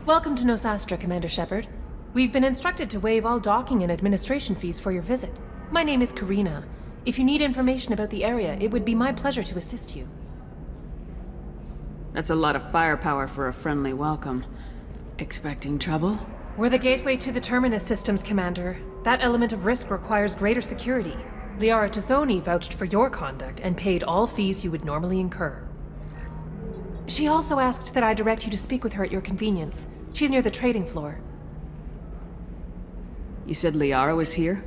Welcome to Nosastra, Commander Shepard. We've been instructed to waive all docking and administration fees for your visit. My name is Karina. If you need information about the area, it would be my pleasure to assist you. That's a lot of firepower for a friendly welcome. Expecting trouble? We're the gateway to the Terminus systems, Commander. That element of risk requires greater security. Liara Tassoni vouched for your conduct and paid all fees you would normally incur. She also asked that I direct you to speak with her at your convenience. She's near the trading floor. You said Liara was here?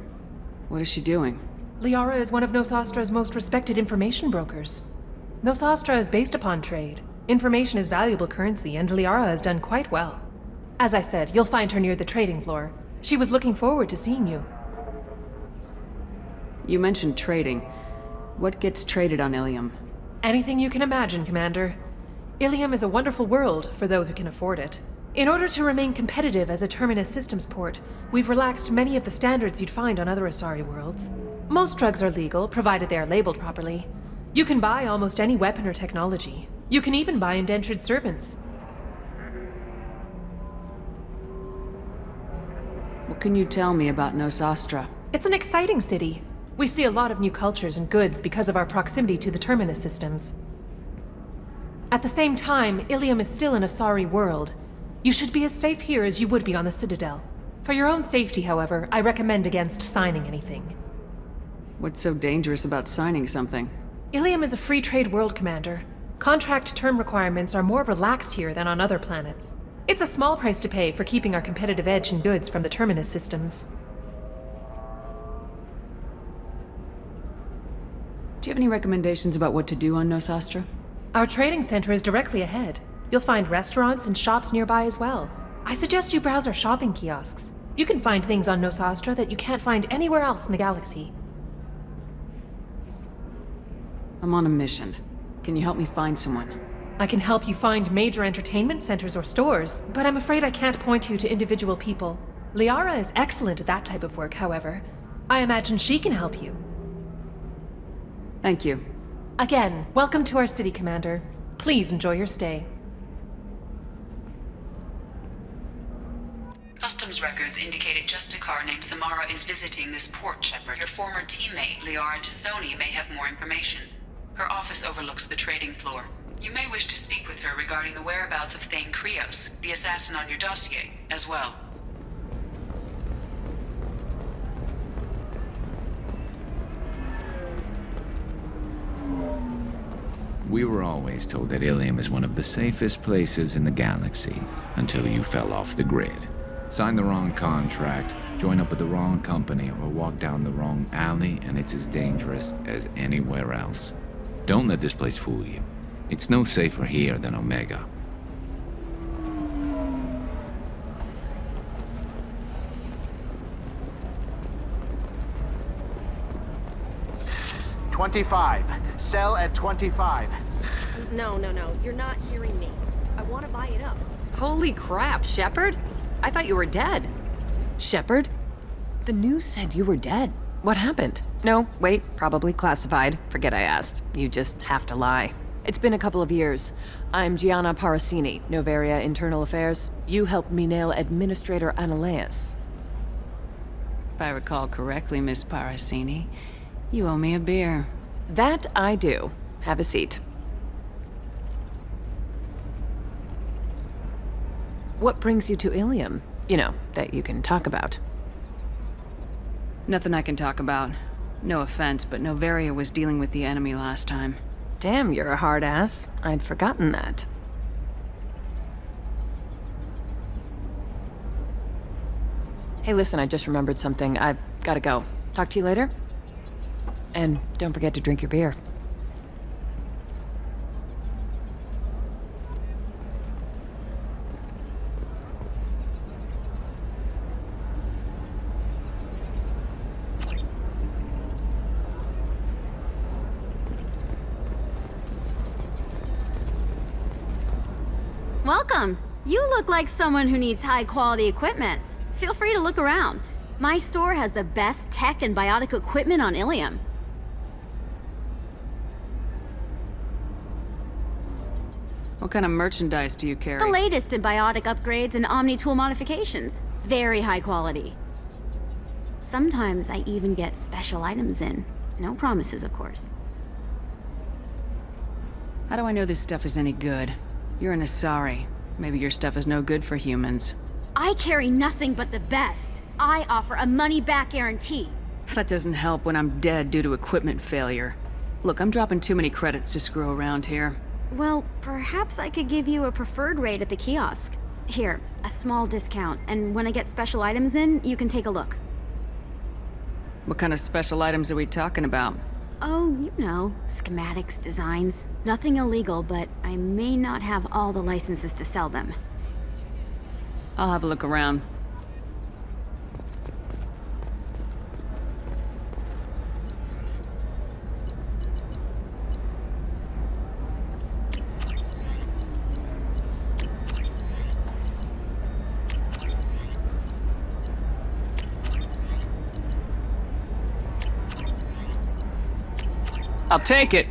What is she doing? Liara is one of Nosastra's most respected information brokers. Nosastra is based upon trade. Information is valuable currency, and Liara has done quite well. As I said, you'll find her near the trading floor. She was looking forward to seeing you. You mentioned trading. What gets traded on Illium? Anything you can imagine, Commander. Illium is a wonderful world for those who can afford it. In order to remain competitive as a Terminus systems port, we've relaxed many of the standards you'd find on other Asari worlds. Most drugs are legal, provided they are labeled properly. You can buy almost any weapon or technology. You can even buy indentured servants. What can you tell me about Nosastra? It's an exciting city. We see a lot of new cultures and goods because of our proximity to the Terminus systems. At the same time, Illium is still an Asari world. You should be as safe here as you would be on the Citadel. For your own safety, however, I recommend against signing anything. What's so dangerous about signing something? Illium is a free trade world, Commander. Contract term requirements are more relaxed here than on other planets. It's a small price to pay for keeping our competitive edge in goods from the Terminus systems. Do you have any recommendations about what to do on Nosastra? Our trading center is directly ahead. You'll find restaurants and shops nearby as well. I suggest you browse our shopping kiosks. You can find things on Nosastra that you can't find anywhere else in the galaxy. I'm on a mission. Can you help me find someone? I can help you find major entertainment centers or stores, but I'm afraid I can't point you to individual people. Liara is excellent at that type of work, however. I imagine she can help you. Thank you. Again, welcome to our city, Commander. Please enjoy your stay. Customs records indicate a Justicar named Samara is visiting this port, Shepard. Your former teammate, Liara Tassoni, may have more information. Her office overlooks the trading floor. You may wish to speak with her regarding the whereabouts of Thane Krios, the assassin on your dossier, as well. We were always told that Illium is one of the safest places in the galaxy, until you fell off the grid. Sign the wrong contract, join up with the wrong company, or walk down the wrong alley, and it's as dangerous as anywhere else. Don't let this place fool you. It's no safer here than Omega. $25. Sell at $25. No, you're not hearing me. I want to buy it up. Holy crap, Shepard? I thought you were dead. Shepard? The news said you were dead. What happened? No, wait, probably classified. Forget I asked. You just have to lie. It's been a couple of years. I'm Gianna Parasini, Novaria Internal Affairs. You helped me nail Administrator Analeus. If I recall correctly, Miss Parasini, you owe me a beer. That I do. Have a seat. What brings you to Illium? You know, that you can talk about. Nothing I can talk about. No offense, but Novaria was dealing with the enemy last time. Damn, you're a hard ass. I'd forgotten that. Hey, listen, I just remembered something. I've gotta go. Talk to you later? And don't forget to drink your beer. Welcome. You look like someone who needs high-quality equipment. Feel free to look around. My store has the best tech and biotic equipment on Illium. What kind of merchandise do you carry? The latest in biotic upgrades and omni-tool modifications. Very high quality. Sometimes I even get special items in. No promises, of course. How do I know this stuff is any good? You're an Asari. Maybe your stuff is no good for humans. I carry nothing but the best. I offer a money-back guarantee. That doesn't help when I'm dead due to equipment failure. Look, I'm dropping too many credits to screw around here. Well, perhaps I could give you a preferred rate at the kiosk. Here, a small discount, and when I get special items in, you can take a look. What kind of special items are we talking about? Oh, you know, schematics, designs. Nothing illegal, but I may not have all the licenses to sell them. I'll have a look around. I'll take it.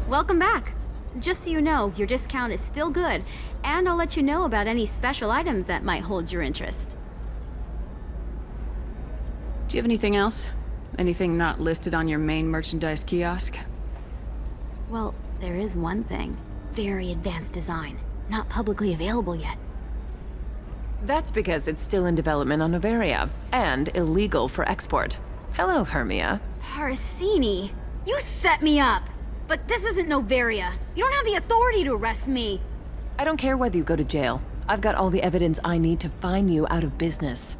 Welcome back. Just so you know, your discount is still good, and I'll let you know about any special items that might hold your interest. Do you have anything else? Anything not listed on your main merchandise kiosk? Well, there is one thing. Very advanced design. Not publicly available yet. That's because it's still in development on Noveria, and illegal for export. Hello, Hermia. Parasini, you set me up! But this isn't Noveria. You don't have the authority to arrest me. I don't care whether you go to jail. I've got all the evidence I need to fine you out of business.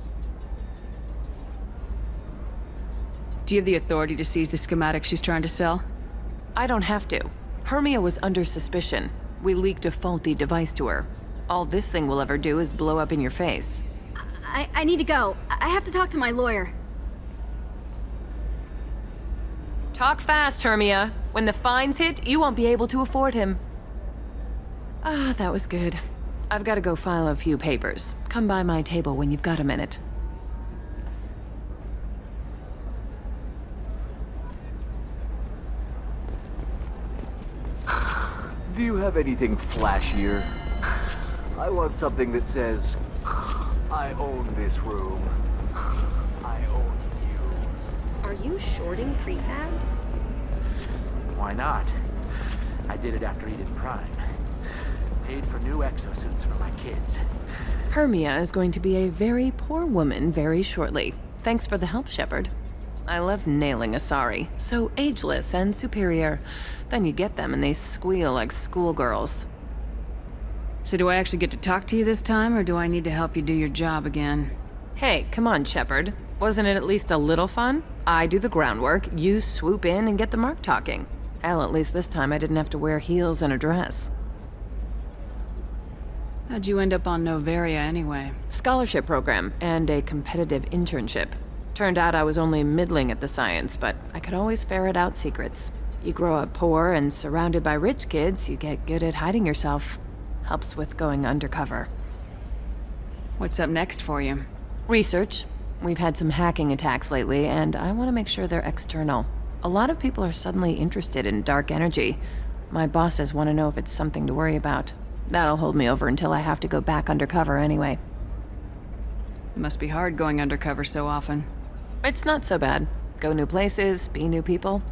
Do you have the authority to seize the schematic she's trying to sell? I don't have to. Hermia was under suspicion. We leaked a faulty device to her. All this thing will ever do is blow up in your face. I need to go. I have to talk to my lawyer. Talk fast, Hermia. When the fines hit, you won't be able to afford him. Ah, that was good. I've got to go file a few papers. Come by my table when you've got a minute. Do you have anything flashier? I want something that says, I own this room. I own you. Are you shorting prefabs? Why not? I did it after Eden Prime. Paid for new exosuits for my kids. Hermia is going to be a very poor woman very shortly. Thanks for the help, Shepard. I love nailing Asari. So ageless and superior. Then you get them and they squeal like schoolgirls. So do I actually get to talk to you this time, or do I need to help you do your job again? Hey, come on, Shepard. Wasn't it at least a little fun? I do the groundwork, you swoop in and get the mark talking. Hell, at least this time I didn't have to wear heels and a dress. How'd you end up on Noveria anyway? Scholarship program and a competitive internship. Turned out I was only middling at the science, but I could always ferret out secrets. You grow up poor and surrounded by rich kids, you get good at hiding yourself. Helps with going undercover. What's up next for you? Research. We've had some hacking attacks lately, and I want to make sure they're external. A lot of people are suddenly interested in dark energy. My bosses want to know if it's something to worry about. That'll hold me over until I have to go back undercover anyway. It must be hard going undercover so often. It's not so bad. Go new places, be new people.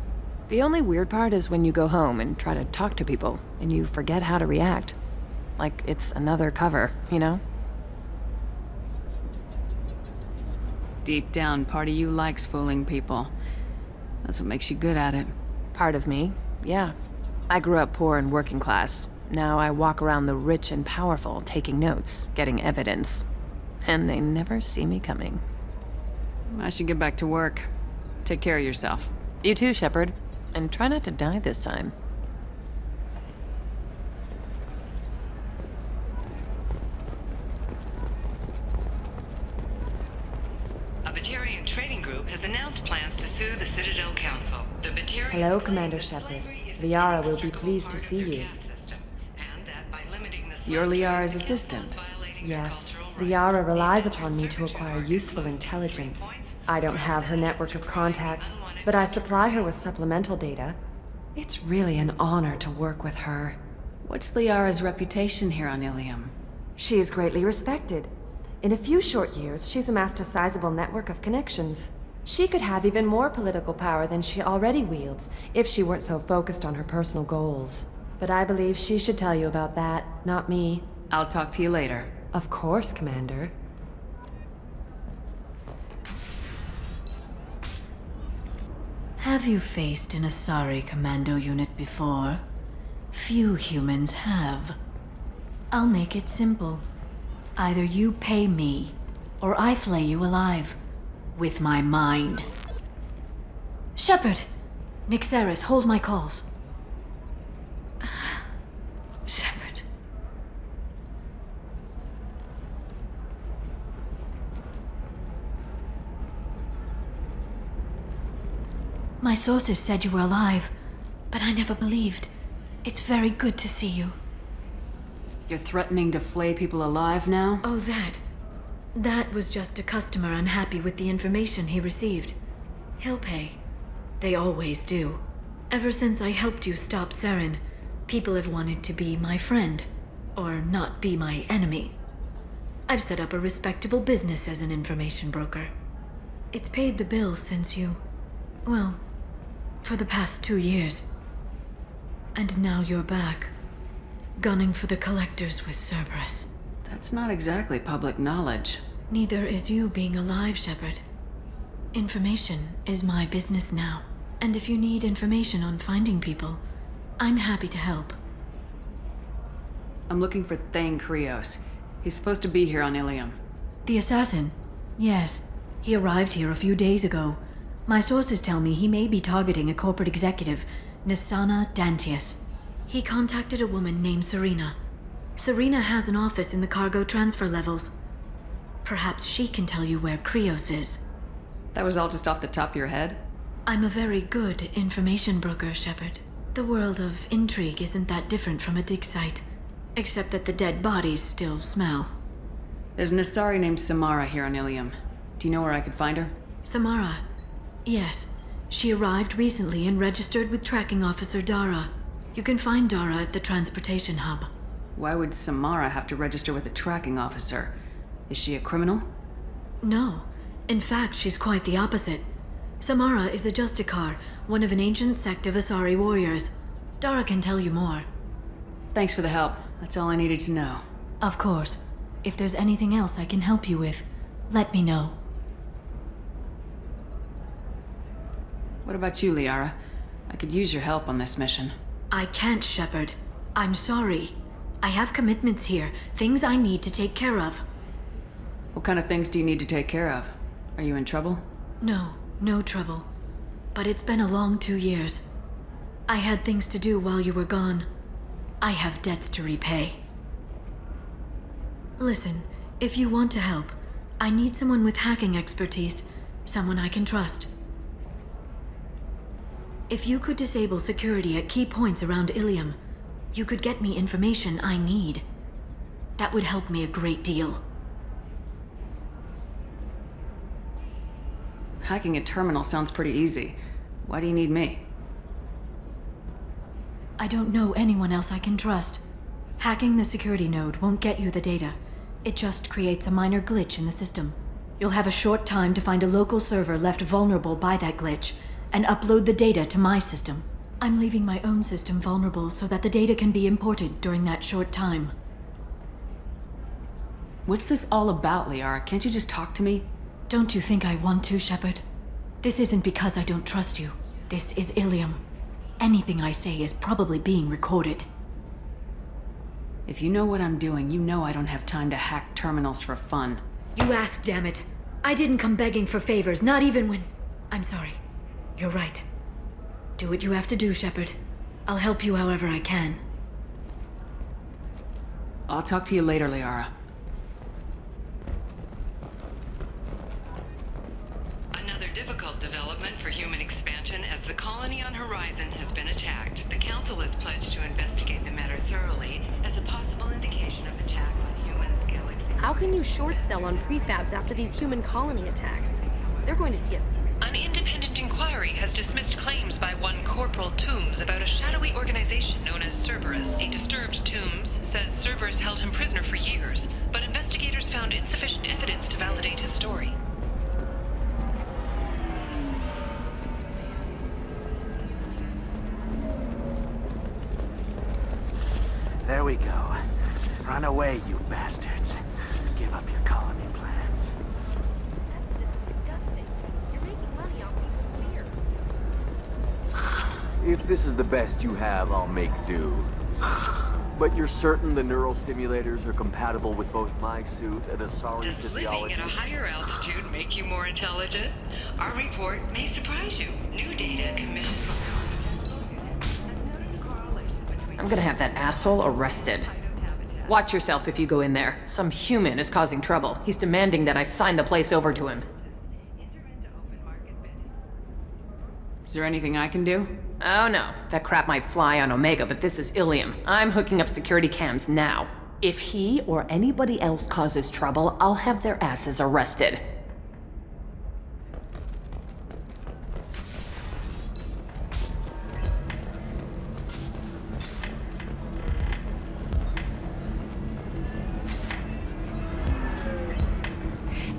The only weird part is when you go home and try to talk to people, and you forget how to react. Like it's another cover, you know? Deep down, part of you likes fooling people. That's what makes you good at it. Part of me, yeah. I grew up poor and working class. Now I walk around the rich and powerful, taking notes, getting evidence. And they never see me coming. I should get back to work. Take care of yourself. You too, Shepard. And try not to die this time. A Batarian trading group has announced plans to sue the Citadel Council. The Batarians Hello, claim Commander that Shepard. slavery is Liara an will be integral pleased to part of see their you. caste system, and that by limiting the You're slave trade, Liara's the council assistant. is violating Yes, Liara relies upon me to acquire useful intelligence. I don't have her network of contacts, but I supply her with supplemental data. It's really an honor to work with her. What's Liara's reputation here on Illium? She is greatly respected. In a few short years, she's amassed a sizable network of connections. She could have even more political power than she already wields if she weren't so focused on her personal goals. But I believe she should tell you about that, not me. I'll talk to you later. Of course, Commander. Have you faced an Asari commando unit before? Few humans have. I'll make it simple. Either you pay me, or I flay you alive. With my mind. Shepard! Nixeris, hold my calls. Shepard. My sources said you were alive, but I never believed. It's very good to see you. You're threatening to flay people alive now? Oh, That was just a customer unhappy with the information he received. He'll pay. They always do. Ever since I helped you stop Saren, people have wanted to be my friend, or not be my enemy. I've set up a respectable business as an information broker. It's paid the bills since well, for the past 2 years. And now you're back, gunning for the collectors with Cerberus. That's not exactly public knowledge. Neither is you being alive, Shepard. Information is my business now. And if you need information on finding people, I'm happy to help. I'm looking for Thane Krios. He's supposed to be here on Illium. The assassin? Yes. He arrived here a few days ago. My sources tell me he may be targeting a corporate executive, Nisana Dantius. He contacted a woman named Serena. Serena has an office in the cargo transfer levels. Perhaps she can tell you where Krios is. That was all just off the top of your head? I'm a very good information broker, Shepard. The world of intrigue isn't that different from a dig site, except that the dead bodies still smell. There's an Asari named Samara here on Illium. Do you know where I could find her? Samara? Yes. She arrived recently and registered with Tracking Officer Dara. You can find Dara at the transportation hub. Why would Samara have to register with a tracking officer? Is she a criminal? No. In fact, she's quite the opposite. Samara is a Justicar, one of an ancient sect of Asari warriors. Dara can tell you more. Thanks for the help. That's all I needed to know. Of course. If there's anything else I can help you with, let me know. What about you, Liara? I could use your help on this mission. I can't, Shepard. I'm sorry. I have commitments here, things I need to take care of. What kind of things do you need to take care of? Are you in trouble? No trouble. But it's been a long 2 years. I had things to do while you were gone. I have debts to repay. Listen, if you want to help, I need someone with hacking expertise, someone I can trust. If you could disable security at key points around Illium, you could get me information I need. That would help me a great deal. Hacking a terminal sounds pretty easy. Why do you need me? I don't know anyone else I can trust. Hacking the security node won't get you the data. It just creates a minor glitch in the system. You'll have a short time to find a local server left vulnerable by that glitch, and upload the data to my system. I'm leaving my own system vulnerable so that the data can be imported during that short time. What's this all about, Liara? Can't you just talk to me? Don't you think I want to, Shepard? This isn't because I don't trust you. This is Illium. Anything I say is probably being recorded. If you know what I'm doing, you know I don't have time to hack terminals for fun. You asked, damn it. I didn't come begging for favors, not even when... I'm sorry. You're right. Do what you have to do, Shepard. I'll help you however I can. I'll talk to you later, Liara. Another difficult development for human expansion as the colony on Horizon has been attacked. The Council has pledged to investigate the matter thoroughly as a possible indication of attacks on humans, galaxy... can you short sell on prefabs after these human colony attacks? They're going to see it. An independent inquiry has dismissed claims by one Corporal Toombs about a shadowy organization known as Cerberus. A disturbed Toombs says Cerberus held him prisoner for years, but investigators found insufficient evidence to validate his story. There we go. Run away, you bastards. Give up your colony plans. That's disgusting. You're making money off people's fear. If this is the best you have, I'll make do. But you're certain the neural stimulators are compatible with both my suit and Asari Does living physiology? at a higher altitude make you more intelligent? Our report may surprise you. New data commissioned from I'm gonna have that asshole arrested. Watch yourself if you go in there. Some human is causing trouble. He's demanding that I sign the place over to him. Is there anything I can do? Oh no, that crap might fly on Omega, but this is Illium. I'm hooking up security cams now. If he or anybody else causes trouble, I'll have their asses arrested.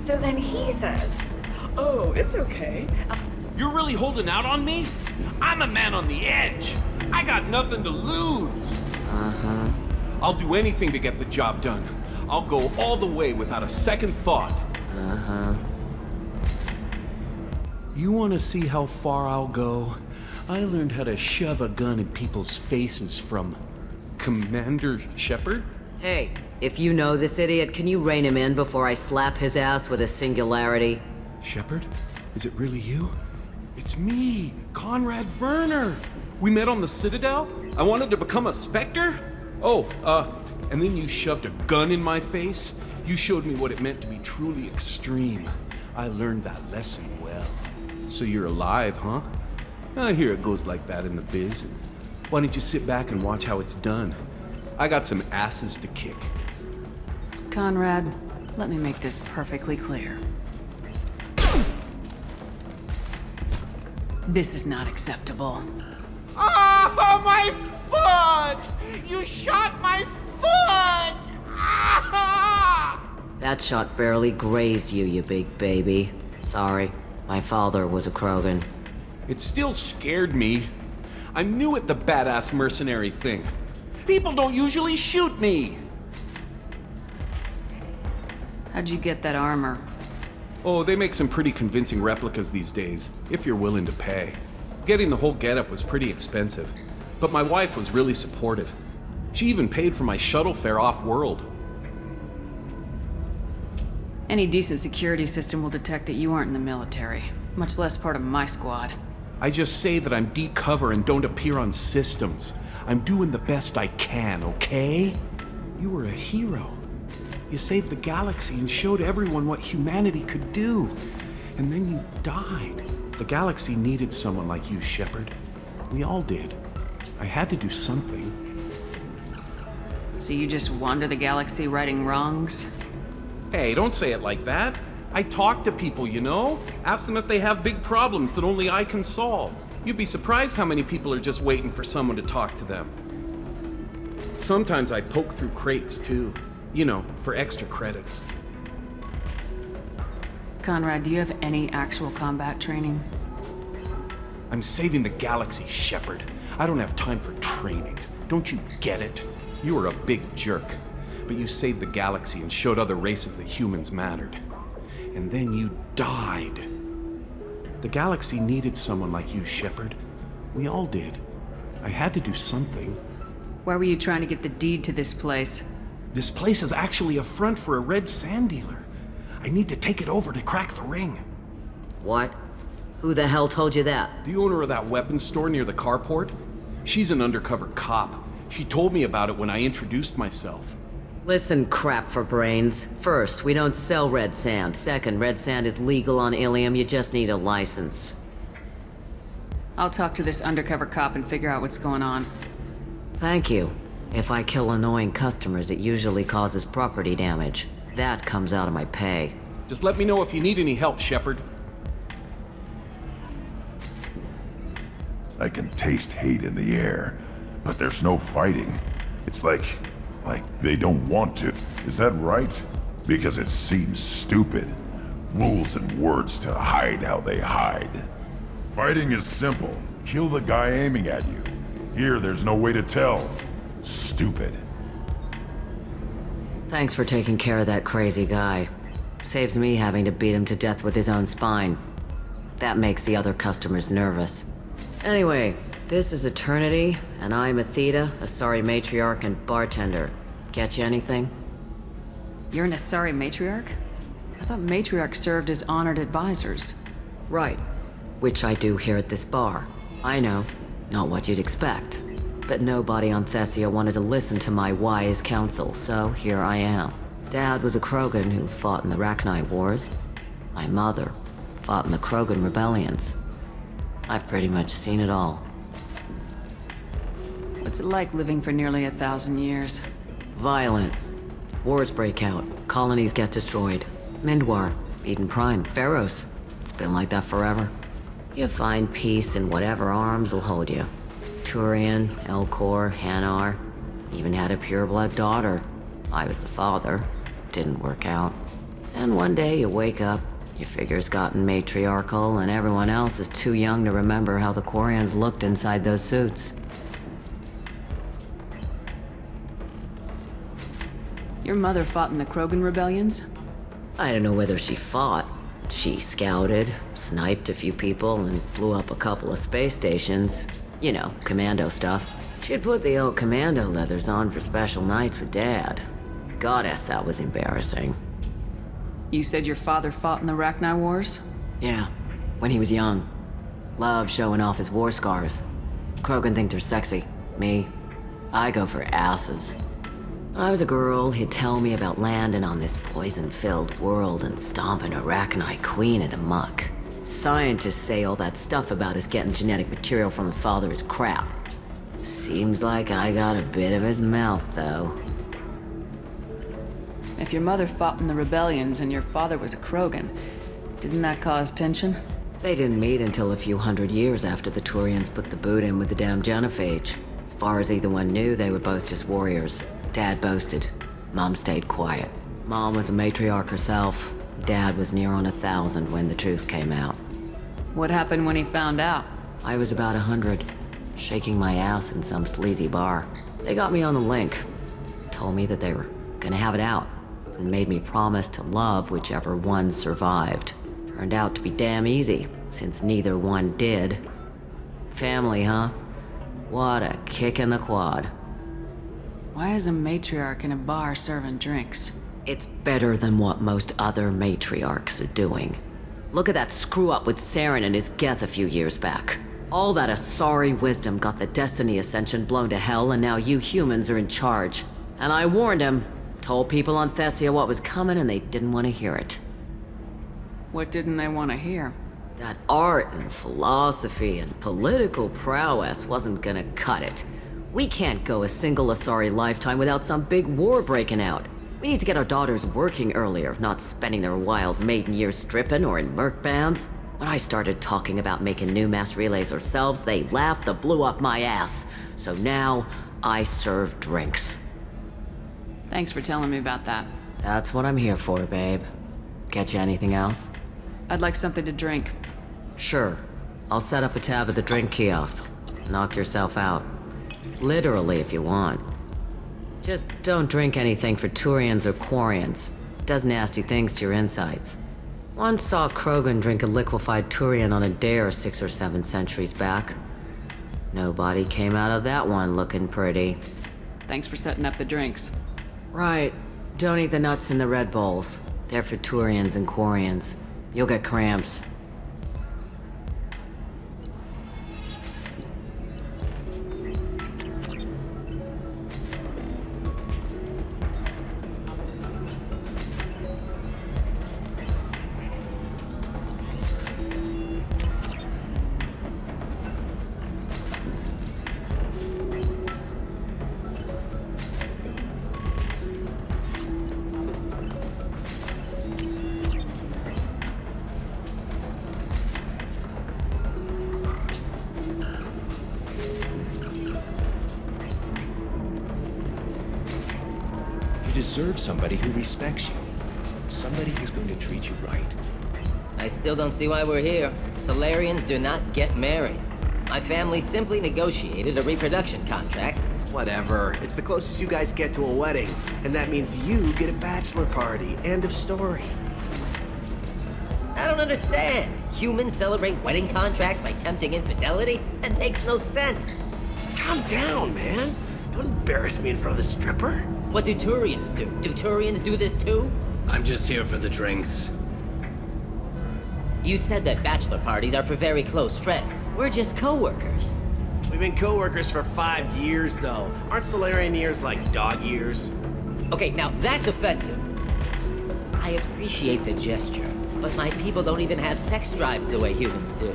So then he says, "Oh, it's okay. You're really holding out on me? I'm a man on the edge. I got nothing to lose. Uh-huh. I'll do anything to get the job done. I'll go all the way without a second thought. Uh-huh. You want to see how far I'll go? I learned how to shove a gun in people's faces from Commander Shepard. Hey, if you know this idiot, can you rein him in before I slap his ass with a singularity? Shepard? Is it really you? It's me, Conrad Verner. We met on the Citadel. I wanted to become a Spectre. Oh, and then you shoved a gun in my face. You showed me what it meant to be truly extreme. I learned that lesson well. So you're alive, huh? I hear it goes like that in the biz. Why don't you sit back and watch how it's done? I got some asses to kick. Conrad, let me make this perfectly clear. This is not acceptable. Oh, my foot! You shot my foot! Ah! That shot barely grazed you, you big baby. Sorry, my father was a Krogan. It still scared me. I'm new at the badass mercenary thing. People don't usually shoot me. How'd you get that armor? Oh, they make some pretty convincing replicas these days, if you're willing to pay. Getting the whole getup was pretty expensive, but my wife was really supportive. She even paid for my shuttle fare off-world. Any decent security system will detect that you aren't in the military, much less part of my squad. I just say that I'm deep cover and don't appear on systems. I'm doing the best I can, okay? You were a hero. You saved the galaxy and showed everyone what humanity could do. And then you died. The galaxy needed someone like you, Shepard. We all did. I had to do something. So you just wander the galaxy righting wrongs? Hey, don't say it like that. I talk to people, you know? Ask them if they have big problems that only I can solve. You'd be surprised how many people are just waiting for someone to talk to them. Sometimes I poke through crates, too. You know, for extra credits. Conrad, do you have any actual combat training? I'm saving the galaxy, Shepard. I don't have time for training. Don't you get it? You were a big jerk, but you saved the galaxy and showed other races that humans mattered. And then you died. The galaxy needed someone like you, Shepard. We all did. I had to do something. Why were you trying to get the deed to this place? This place is actually a front for a red sand dealer. I need to take it over to crack the ring. What? Who the hell told you that? The owner of that weapons store near the carport. She's an undercover cop. She told me about it when I introduced myself. Listen, crap for brains. First, we don't sell red sand. Second, red sand is legal on Illium. You just need a license. I'll talk to this undercover cop and figure out what's going on. Thank you. If I kill annoying customers, it usually causes property damage. That comes out of my pay. Just let me know if you need any help, Shepard. I can taste hate in the air, but there's no fighting. It's like they don't want to. Is that right? Because it seems stupid. Rules and words to hide how they hide. Fighting is simple. Kill the guy aiming at you. Here, there's no way to tell. Stupid. Thanks for taking care of that crazy guy. Saves me having to beat him to death with his own spine. That makes the other customers nervous. Anyway, this is Eternity, and I'm Aethya, Asari matriarch and bartender. Get you anything? You're an Asari matriarch? I thought matriarchs served as honored advisors. Right. Which I do here at this bar. I know, not what you'd expect. But nobody on Thessia wanted to listen to my wise counsel, so here I am. Dad was a Krogan who fought in the Rachni Wars. My mother fought in the Krogan rebellions. I've pretty much seen it all. What's it like living for nearly 1,000 years? Violent. Wars break out. Colonies get destroyed. Mindwar, Eden Prime, Pharaohs. It's been like that forever. You find peace in whatever arms will hold you. Turian, Elcor, Hanar. Even had a pureblood daughter. I was the father. Didn't work out. And one day you wake up, your figure's gotten matriarchal, and everyone else is too young to remember how the Quarians looked inside those suits. Your mother fought in the Krogan rebellions? I don't know whether she fought. She scouted, sniped a few people, and blew up a couple of space stations. You know, commando stuff. She'd put the old commando leathers on for special nights with Dad. Goddess, that was embarrassing. You said your father fought in the Rachni Wars? Yeah, when he was young. Loved showing off his war scars. Krogan think they're sexy. Me, I go for asses. When I was a girl, he'd tell me about landing on this poison-filled world and stomping a Rachni queen into muck. Scientists say all that stuff about us getting genetic material from the father is crap. Seems like I got a bit of his mouth, though. If your mother fought in the rebellions and your father was a Krogan, didn't that cause tension? They didn't meet until a few hundred years after the Turians put the boot in with the damn genophage. As far as either one knew, they were both just warriors. Dad boasted. Mom stayed quiet. Mom was a matriarch herself. Dad was near on 1,000 when the truth came out. What happened when he found out? I was about 100, shaking my ass in some sleazy bar. They got me on the link. Told me that they were gonna have it out, and made me promise to love whichever one survived. Turned out to be damn easy, since neither one did. Family, huh? What a kick in the quad. Why is a matriarch in a bar serving drinks? It's better than what most other matriarchs are doing. Look at that screw-up with Saren and his Geth a few years back. All that Asari wisdom got the Destiny Ascension blown to hell, and now you humans are in charge. And I warned him. Told people on Thessia what was coming, and they didn't want to hear it. What didn't they want to hear? That art and philosophy and political prowess wasn't gonna cut it. We can't go a single Asari lifetime without some big war breaking out. We need to get our daughters working earlier, not spending their wild maiden years stripping or in merc bands. When I started talking about making new mass relays ourselves, they laughed the blue off my ass. So now, I serve drinks. Thanks for telling me about that. That's what I'm here for, babe. Get you anything else? I'd like something to drink. Sure. I'll set up a tab at the drink kiosk. Knock yourself out. Literally, if you want. Just don't drink anything for Turians or Quarians. Does nasty things to your insides. Once saw Krogan drink a liquefied Turian on a dare 6 or 7 centuries back. Nobody came out of that one looking pretty. Thanks for setting up the drinks. Right. Don't eat the nuts in the Red Bowls. They're for Turians and Quarians. You'll get cramps. deserve somebody who respects you. Somebody who's going to treat you right. I still don't see why we're here. Solarians do not get married. My family simply negotiated a reproduction contract. Whatever. It's the closest you guys get to a wedding. And that means you get a bachelor party. End of story. I don't understand. Humans celebrate wedding contracts by tempting infidelity? That makes no sense. Calm down, man. Don't embarrass me in front of the stripper. What do Turians do? Do Turians do this too? I'm just here for the drinks. You said that bachelor parties are for very close friends. We're just co-workers. We've been co-workers for 5 years, though. Aren't Solarian years like dog years? Okay, now that's offensive. I appreciate the gesture, but my people don't even have sex drives the way humans do.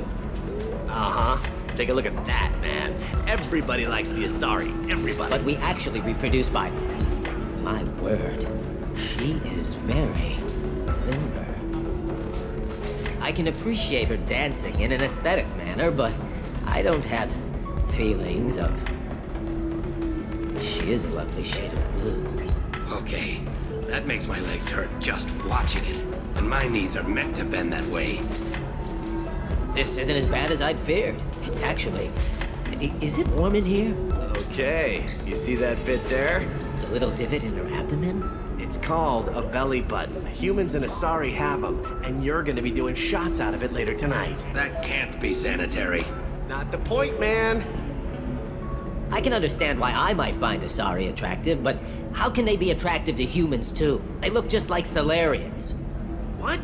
Uh-huh. Take a look at that, man. Everybody likes the Asari. Everybody. But we actually reproduce by... My word. She is very limber. I can appreciate her dancing in an aesthetic manner, but I don't have feelings of... She is a lovely shade of blue. Okay, that makes my legs hurt just watching it. And my knees are meant to bend that way. This isn't as bad as I'd feared. It's actually... Is it warm in here? Okay, you see that bit there? The little divot in her abdomen? It's called a belly button. Humans and Asari have them, and you're gonna be doing shots out of it later tonight. That can't be sanitary. Not the point, man. I can understand why I might find Asari attractive, but how can they be attractive to humans too? They look just like Solarians. What?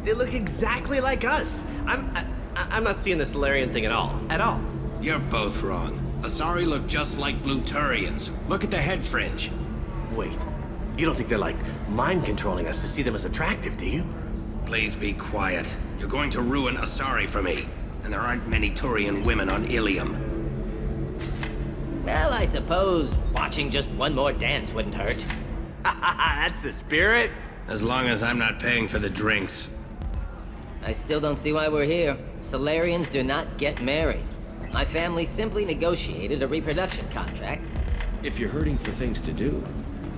They look exactly like us. I'm not seeing the Solarian thing at all. At all. You're both wrong. Asari look just like blue Turians. Look at the head fringe. Wait. You don't think they're like mind controlling us to see them as attractive, do you? Please be quiet. You're going to ruin Asari for me. And there aren't many Turian women on Illium. Well, I suppose watching just one more dance wouldn't hurt. That's the spirit. As long as I'm not paying for the drinks. I still don't see why we're here. Solarians do not get married. My family simply negotiated a reproduction contract. If you're hurting for things to do,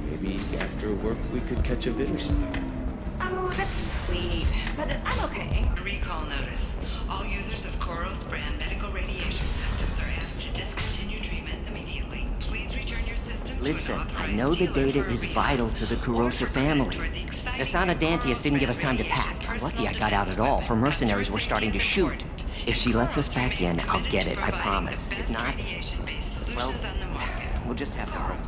maybe after work we could catch a vid or something. Oh, that's sweet. But I'm okay. Recall notice. All users of Koros brand medical radiation systems are asked to discontinue treatment immediately. Please return your system Listen, I know the data is vital to the Kurosa family. Nasana Dantius didn't give us time to pack. Lucky I got out at all. Her mercenaries were starting to shoot. If she lets us back in, I'll get it, I promise. If not, well, we'll just have to hope.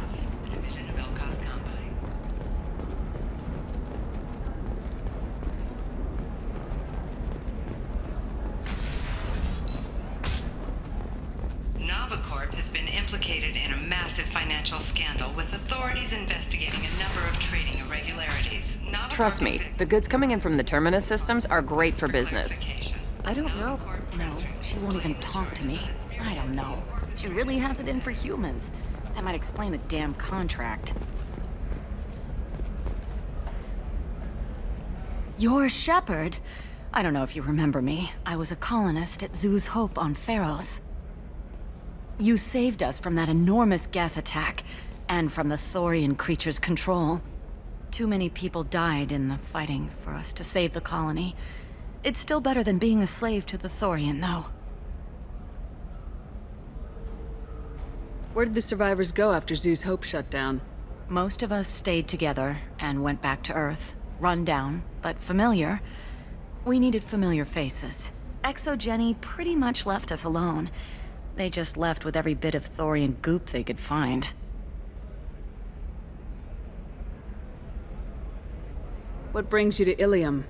Novacorp has been implicated in a massive financial scandal with authorities investigating a number of trading irregularities. Trust me, the goods coming in from the Terminus systems are great for business. I don't know. No, she won't even talk to me. I don't know. She really has it in for humans. That might explain the damn contract. You're Shepard. I don't know if you remember me. I was a colonist at Zoo's Hope on Pharos. You saved us from that enormous Geth attack, and from the Thorian creature's control. Too many people died in the fighting for us to save the colony. It's still better than being a slave to the Thorian, though. Where did the survivors go after Zoo's Hope shut down? Most of us stayed together and went back to Earth. Run down, but familiar. We needed familiar faces. Exogeny pretty much left us alone. They just left with every bit of Thorian goop they could find. What brings you to Illium?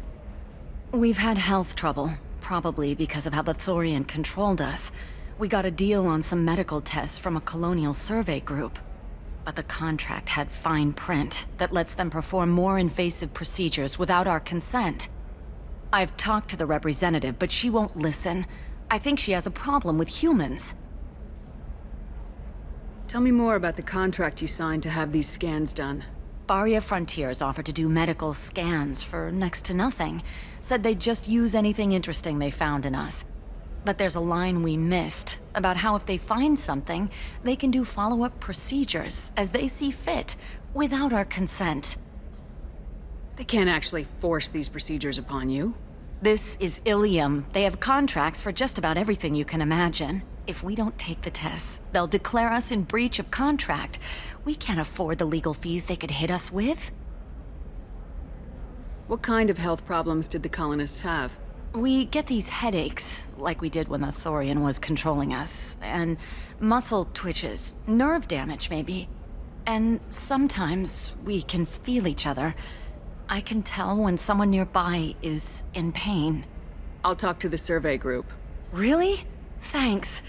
We've had health trouble, probably because of how the Thorian controlled us. We got a deal on some medical tests from a colonial survey group. But the contract had fine print that lets them perform more invasive procedures without our consent. I've talked to the representative, but she won't listen. I think she has a problem with humans. Tell me more about the contract you signed to have these scans done. Barria Frontiers offered to do medical scans for next to nothing. Said they'd just use anything interesting they found in us. But there's a line we missed about how if they find something, they can do follow-up procedures as they see fit, without our consent. They can't actually force these procedures upon you. This is Illium. They have contracts for just about everything you can imagine. If we don't take the tests, they'll declare us in breach of contract. We can't afford the legal fees they could hit us with. What kind of health problems did the colonists have? We get these headaches, like we did when the Thorian was controlling us, and muscle twitches, nerve damage maybe. And sometimes we can feel each other. I can tell when someone nearby is in pain. I'll talk to the survey group. Really? Thanks.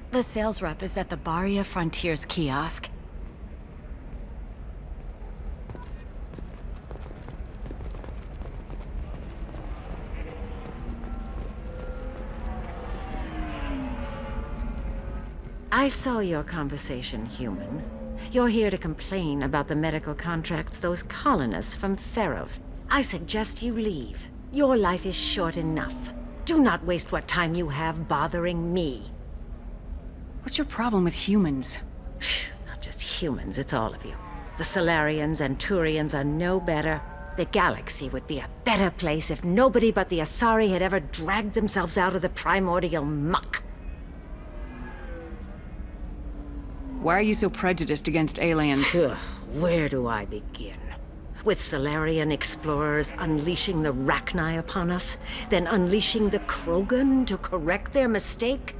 The sales rep is at the Baria Frontiers kiosk. I saw your conversation, human. You're here to complain about the medical contracts those colonists from Feros. I suggest you leave. Your life is short enough. Do not waste what time you have bothering me. What's your problem with humans? Not just humans, it's all of you. The Solarians and Turians are no better. The galaxy would be a better place if nobody but the Asari had ever dragged themselves out of the primordial muck. Why are you so prejudiced against aliens? Where do I begin? With Solarian explorers unleashing the Rachni upon us, then unleashing the Krogan to correct their mistake?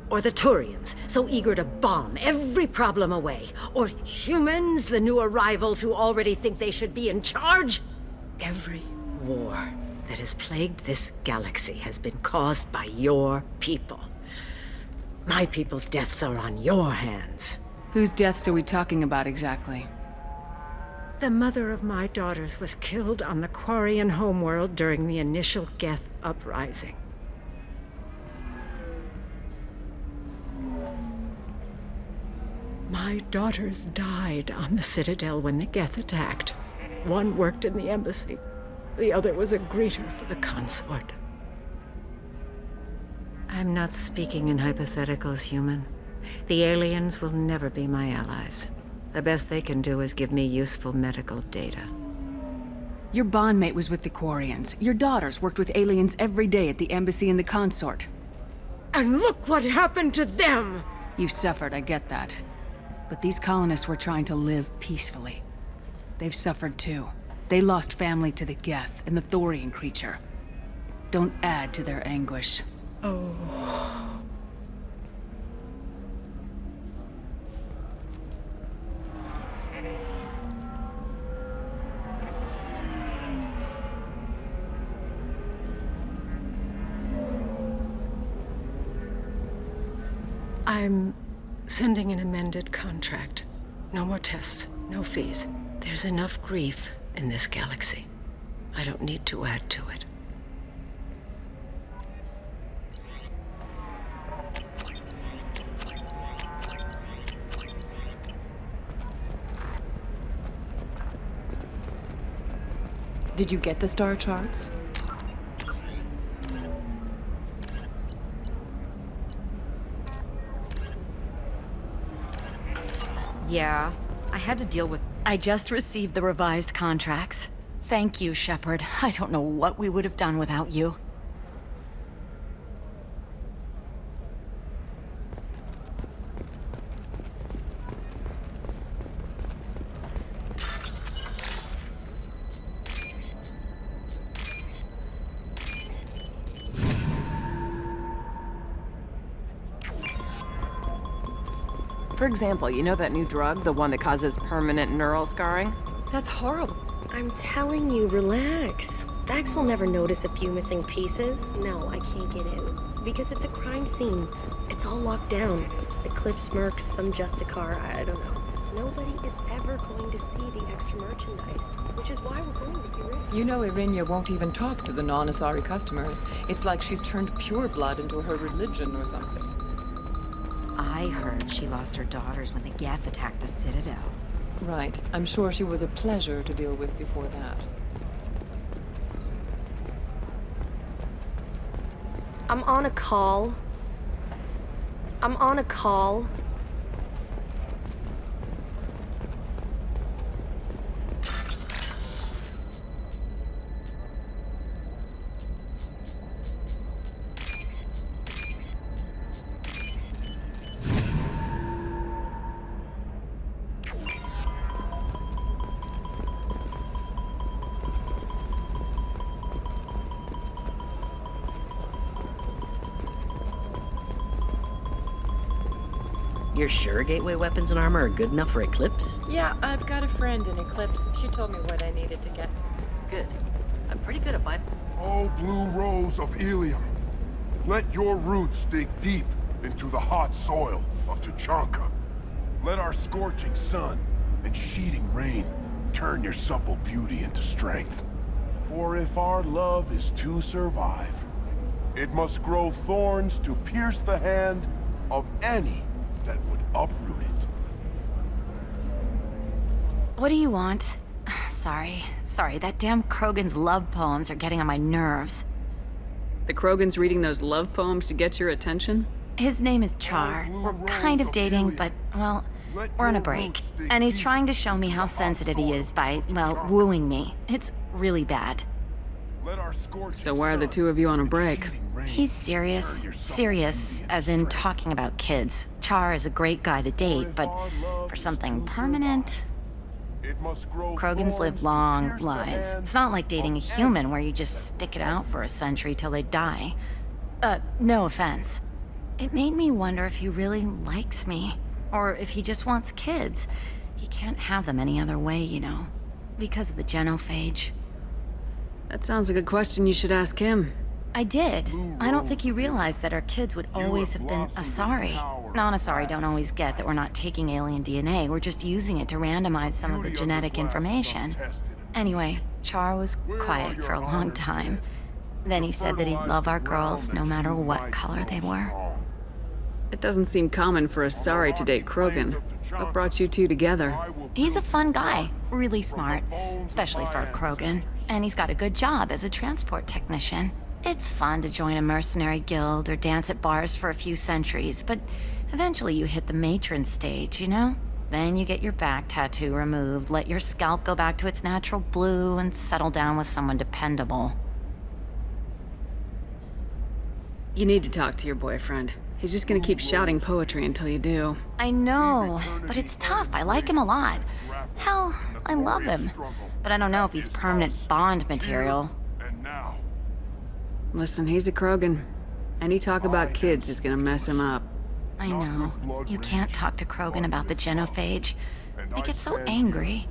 Or the Turians, so eager to bomb every problem away? Or humans, the new arrivals who already think they should be in charge? Every war that has plagued this galaxy has been caused by your people. My people's deaths are on your hands. Whose deaths are we talking about exactly? The mother of my daughters was killed on the Quarian homeworld during the initial Geth uprising. My daughters died on the Citadel when the Geth attacked. One worked in the embassy. The other was a greeter for the consort. I'm not speaking in hypotheticals, human. The aliens will never be my allies. The best they can do is give me useful medical data. Your bondmate was with the Quarians. Your daughters worked with aliens every day at the embassy and the consort. And look what happened to them! You've suffered, I get that. But these colonists were trying to live peacefully. They've suffered too. They lost family to the Geth and the Thorian creature. Don't add to their anguish. Oh. I'm sending an amended contract. No more tests, no fees. There's enough grief in this galaxy. I don't need to add to it. Did you get the star charts? Yeah, I had to deal with... I just received the revised contracts. Thank you, Shepard. I don't know what we would have done without you. For example, you know that new drug, the one that causes permanent neural scarring? That's horrible. I'm telling you, relax. Vax will never notice a few missing pieces. No, I can't get in. Because it's a crime scene. It's all locked down. Eclipse mercs, some Justicar, I don't know. Nobody is ever going to see the extra merchandise, which is why we're going to be rich. You know Irinia won't even talk to the non-Asari customers. It's like she's turned pure blood into her religion or something. I heard she lost her daughters when the Geth attacked the Citadel. Right. I'm sure she was a pleasure to deal with before that. I'm on a call. You're sure gateway weapons and armor are good enough for Eclipse? Yeah, I've got a friend in Eclipse. She told me what I needed to get. Good. I'm pretty good at Oh, blue rose of Illium. Let your roots dig deep into the hot soil of Tuchanka. Let our scorching sun and sheeting rain turn your supple beauty into strength. For if our love is to survive, it must grow thorns to pierce the hand of any that would uproot it. What do you want? Sorry, that damn Krogan's love poems are getting on my nerves. The Krogan's reading those love poems to get your attention? His name is Char. We're kind of dating, but, well, we're on a break. And he's trying to show me how sensitive he is by, well, wooing me. It's really bad. So why are the two of you on a break? He's serious. Serious, as in talking about kids. Char is a great guy to date, but for something permanent... Krogans live long lives. It's not like dating a human where you just stick it out for a century till they die. No offense. It made me wonder if he really likes me. Or if he just wants kids. He can't have them any other way, you know. Because of the genophage. That sounds like a question you should ask him. I did. I don't think he realized that our kids would always have been Asari. Non-Asari don't always get that we're not taking alien DNA, we're just using it to randomize some of the genetic information. Anyway, Char was quiet for a long time. Then he said that he'd love our girls no matter what color they were. It doesn't seem common for Asari to date Krogan. What brought you two together? He's a fun guy, really smart, especially for a Krogan. And he's got a good job as a transport technician. It's fun to join a mercenary guild or dance at bars for a few centuries, but eventually you hit the matron stage, you know? Then you get your back tattoo removed, let your scalp go back to its natural blue, and settle down with someone dependable. You need to talk to your boyfriend. He's just gonna keep shouting poetry until you do. I know, but it's tough. I like him a lot. Hell, I love him. But I don't know if he's permanent Bond material. Listen, he's a Krogan. Any talk about kids is gonna mess him up. I know. You can't talk to Krogan about the genophage. They get so angry.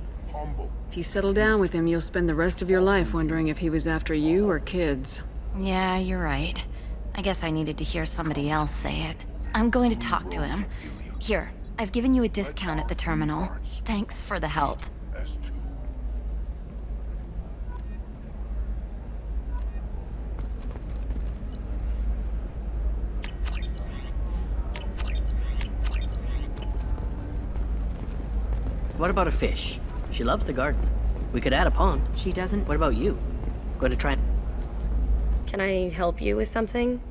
If you settle down with him, you'll spend the rest of your life wondering if he was after you or kids. Yeah, you're right. I guess I needed to hear somebody else say it. I'm going to talk to him. Here, I've given you a discount at the terminal. Thanks for the help. What about a fish? She loves the garden. We could add a pond. She doesn't. What about you? Going to try... Can I help you with something?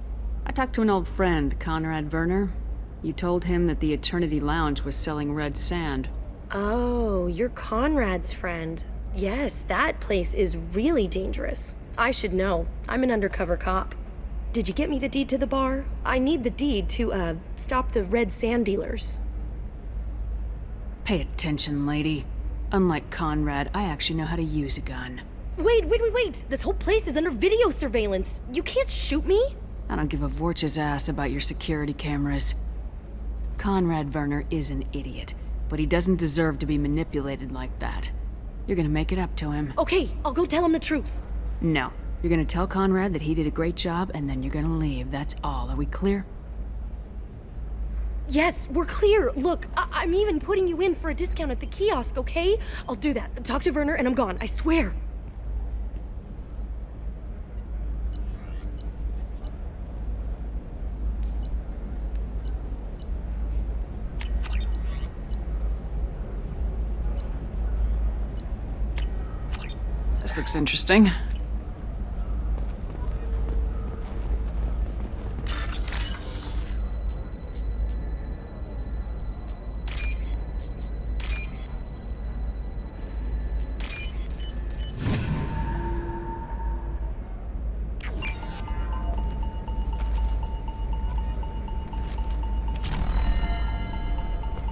I talked to an old friend, Conrad Verner. You told him that the Eternity Lounge was selling red sand. Oh, you're Conrad's friend. Yes, that place is really dangerous. I should know. I'm an undercover cop. Did you get me the deed to the bar? I need the deed to, stop the red sand dealers. Pay attention, lady. Unlike Conrad, I actually know how to use a gun. Wait! This whole place is under video surveillance. You can't shoot me? I don't give a Vorch's ass about your security cameras. Conrad Verner is an idiot, but he doesn't deserve to be manipulated like that. You're gonna make it up to him. Okay, I'll go tell him the truth. No. You're gonna tell Conrad that he did a great job, and then you're gonna leave. That's all. Are we clear? Yes, we're clear. Look, I'm even putting you in for a discount at the kiosk, okay? I'll do that. Talk to Verner and I'm gone, I swear. This looks interesting.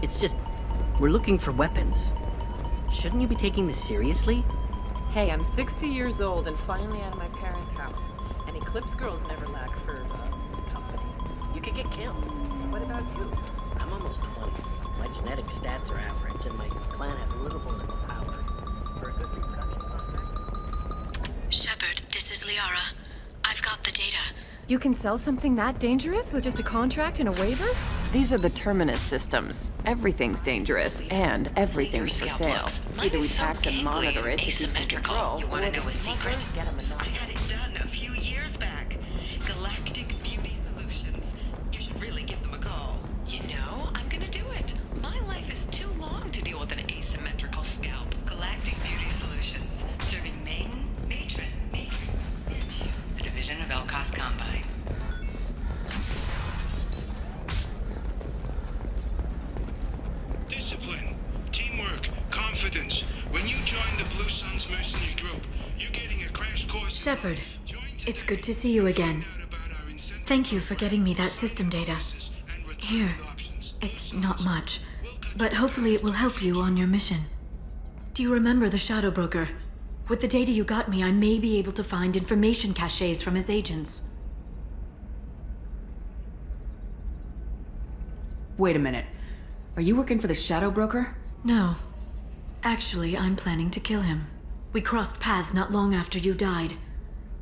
It's just... we're looking for weapons. Shouldn't you be taking this seriously? Hey, I'm 60 years old and finally out of my parents' house. And Eclipse girls never lack for, company. You could get killed. What about you? I'm I'm almost 20. My genetic stats are average, and my clan has little political power. For a good reproduction contract... Shepard, this is Liara. I've got the data. You can sell something that dangerous with just a contract and a waiver? These are the Terminus systems. Everything's dangerous, and everything's for sale. Either we tax and monitor it to keep some control, You want to or know a secret? get them I had it done a few years back. Galactic Beauty Solutions. You should really give them a call. You know, I'm gonna do it. My life is too long to deal with an asymmetrical scalp. Galactic Beauty Solutions. Serving maiden, matron, and you. A division of Elcos Combine. Discipline, teamwork, confidence. When you join the Blue Suns mercenary group, you're getting a crash course. Shepard, it's good to see you again. Thank you for getting me that system data. Here, it's not much, but hopefully it will help you on your mission. Do you remember the Shadow Broker? With the data you got me, I may be able to find information caches from his agents. Wait a minute. Are you working for the Shadow Broker? No. Actually, I'm planning to kill him. We crossed paths not long after you died.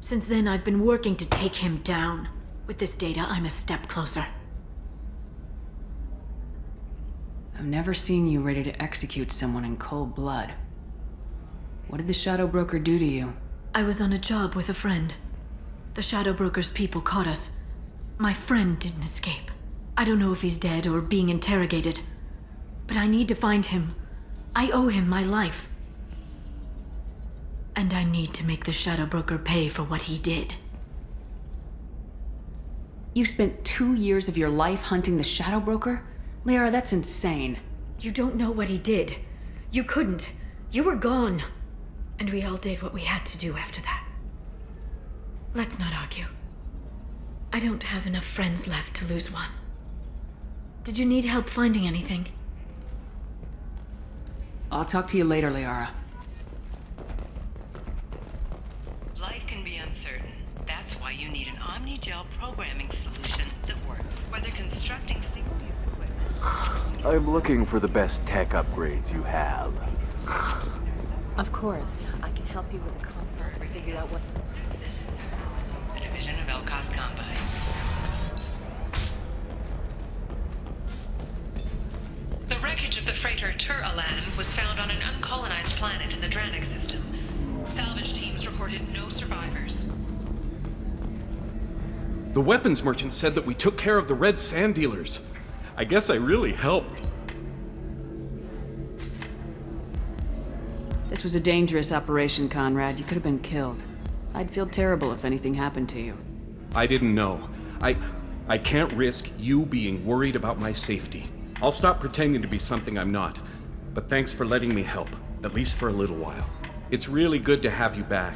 Since then, I've been working to take him down. With this data, I'm a step closer. I've never seen you ready to execute someone in cold blood. What did the Shadow Broker do to you? I was on a job with a friend. The Shadow Broker's people caught us. My friend didn't escape. I don't know if he's dead or being interrogated. But I need to find him. I owe him my life. And I need to make the Shadow Broker pay for what he did. You spent 2 years of your life hunting the Shadow Broker? Liara, that's insane. You don't know what he did. You couldn't. You were gone. And we all did what we had to do after that. Let's not argue. I don't have enough friends left to lose one. Did you need help finding anything? I'll talk to you later, Liara. Life can be uncertain. That's why you need an Omni-Gel programming solution that works. Whether constructing single-use equipment... I'm looking for the best tech upgrades you have. Of course. I can help you with the consoles and figure out what... A division of Elcos Combine. The wreckage of the freighter Tur-Alan was found on an uncolonized planet in the Dranik system. Salvage teams reported no survivors. The weapons merchant said that we took care of the red sand dealers. I guess I really helped. This was a dangerous operation, Conrad. You could have been killed. I'd feel terrible if anything happened to you. I didn't know. I can't risk you being worried about my safety. I'll stop pretending to be something I'm not. But thanks for letting me help, at least for a little while. It's really good to have you back.